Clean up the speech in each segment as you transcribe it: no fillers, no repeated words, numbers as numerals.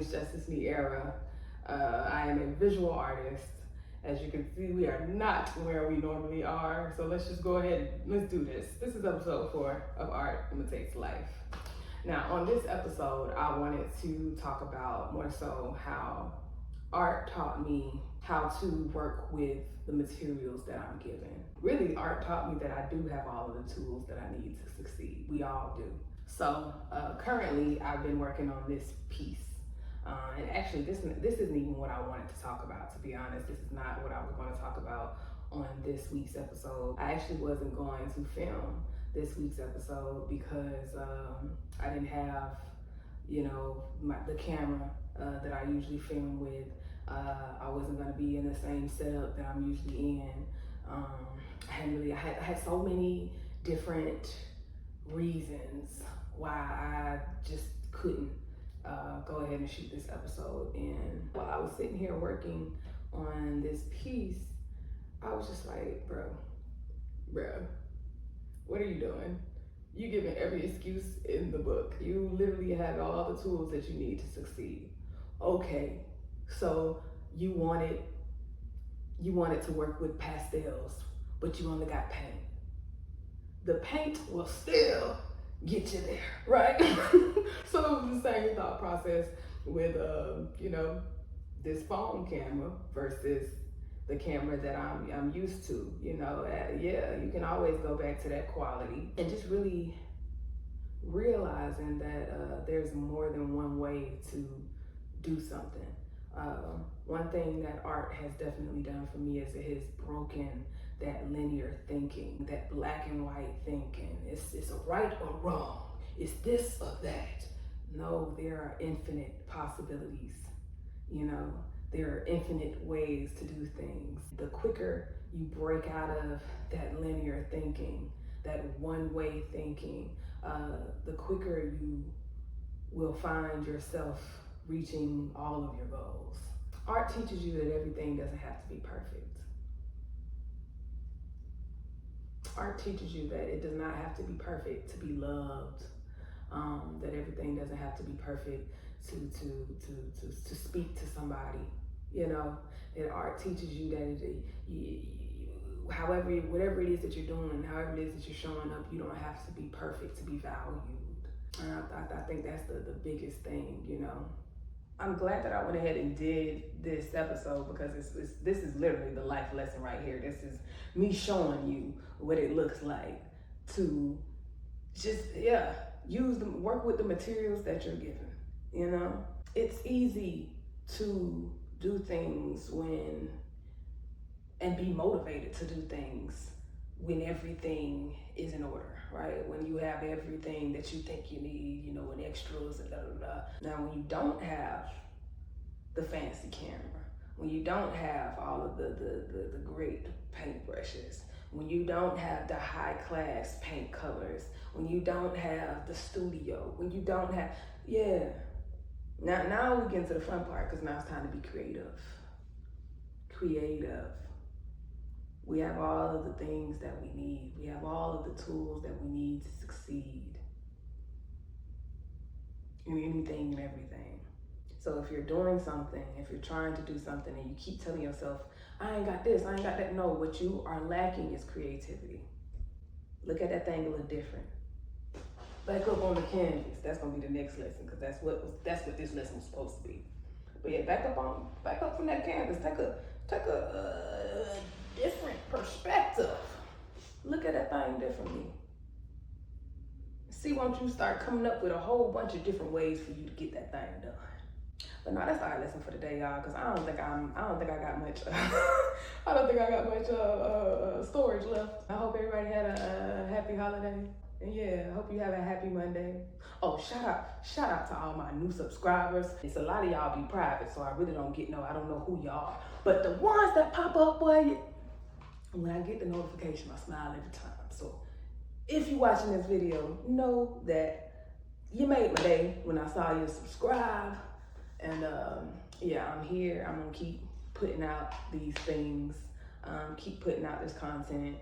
is Justice Niara. I am a visual artist. As you can see, we are not where we normally are. So let's just go ahead and let's do this. This is episode 4 of Art Imitates Life. Now, on this episode, I wanted to talk about more so how art taught me how to work with the materials that I'm given. Really, art taught me that I do have all of the tools that I need to succeed. We all do. So currently, I've been working on this piece. And actually, this isn't even what I wanted to talk about, to be honest. This is not what I was going to talk about on this week's episode. I actually wasn't going to film this week's episode because I didn't have, the camera that I usually film with. I wasn't going to be in the same setup that I'm usually in. I had so many different reasons why I just couldn't go ahead and shoot this episode. And while I was sitting here working on this piece, I was just like, bro, what are you doing? You giving every excuse in the book. You literally have all the tools that you need to succeed. Okay, so you wanted to work with pastels, but you only got paint. The paint will still get you there, right? So it was the same thought process with this phone camera versus the camera that I'm used to. You can always go back to that quality and just really realizing that there's more than one way to do something. One thing that art has definitely done for me is it has broken that linear thinking, that black and white thinking. It's a right or wrong. It's this or that. No, there are infinite possibilities. There are infinite ways to do things. The quicker you break out of that linear thinking, that one-way thinking, the quicker you will find yourself reaching all of your goals. Art teaches you that everything doesn't have to be perfect. Art teaches you that it does not have to be perfect to be loved. That everything doesn't have to be perfect to speak to somebody. And art teaches you that whatever it is that you're doing, however it is that you're showing up, you don't have to be perfect to be valued. And I think that's the biggest thing. I'm glad that I went ahead and did this episode because this is literally the life lesson right here. This is me showing you what it looks like to just, work with the materials that you're given. It's easy to do things and be motivated to do things when everything is in order, right? When you have everything that you think you need, and extras and Now, when you don't have the fancy camera, when you don't have all of the great paintbrushes, when you don't have the high class paint colors, when you don't have the studio, when you don't have, Now we get into the fun part because now it's time to be creative. We have all of the things that we need. We have all of the tools that we need to succeed in anything and everything. So if you're doing something, if you're trying to do something and you keep telling yourself, I ain't got this, I ain't got that. No, what you are lacking is creativity. Look at that thing a little different. Back up on the canvas. That's gonna be the next lesson because that's what this lesson was supposed to be. But yeah, back up from that canvas. Take a different perspective. Look at that thing differently. See, won't you start coming up with a whole bunch of different ways for you to get that thing done? But no, that's our lesson for today, y'all. Because I don't think I got much. I don't think I got much storage left. I hope everybody had a happy holiday. And yeah, I hope you have a happy Monday. Oh, shout out to all my new subscribers. It's a lot of y'all be private, so I really don't I don't know who y'all are. But the ones that pop up, boy, when I get the notification, I smile every time. So if you're watching this video, know that you made my day when I saw you subscribe. And I'm here. I'm gonna keep putting out these things, keep putting out this content.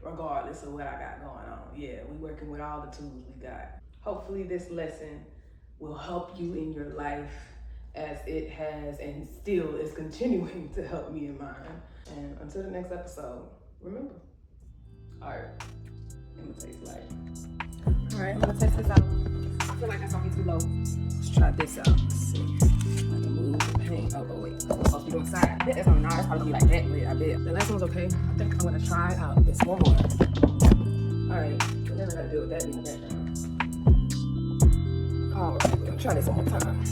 Regardless of what I got going on. Yeah, we working with all the tools we got. Hopefully this lesson will help you in your life as it has and still is continuing to help me in mine. And until the next episode, remember, art imitates life. All right, I'm gonna test this out. I feel like that's gonna be too low. Let's try this out. Let's see. I can move the paint. Oh wait, I'm supposed to be doing side. I bet that's gonna that's probably like that way. I bet. The last one's okay. I think I'm gonna try out this one more. All right, I never had to deal with that in the background. All right, we're gonna try this one more time.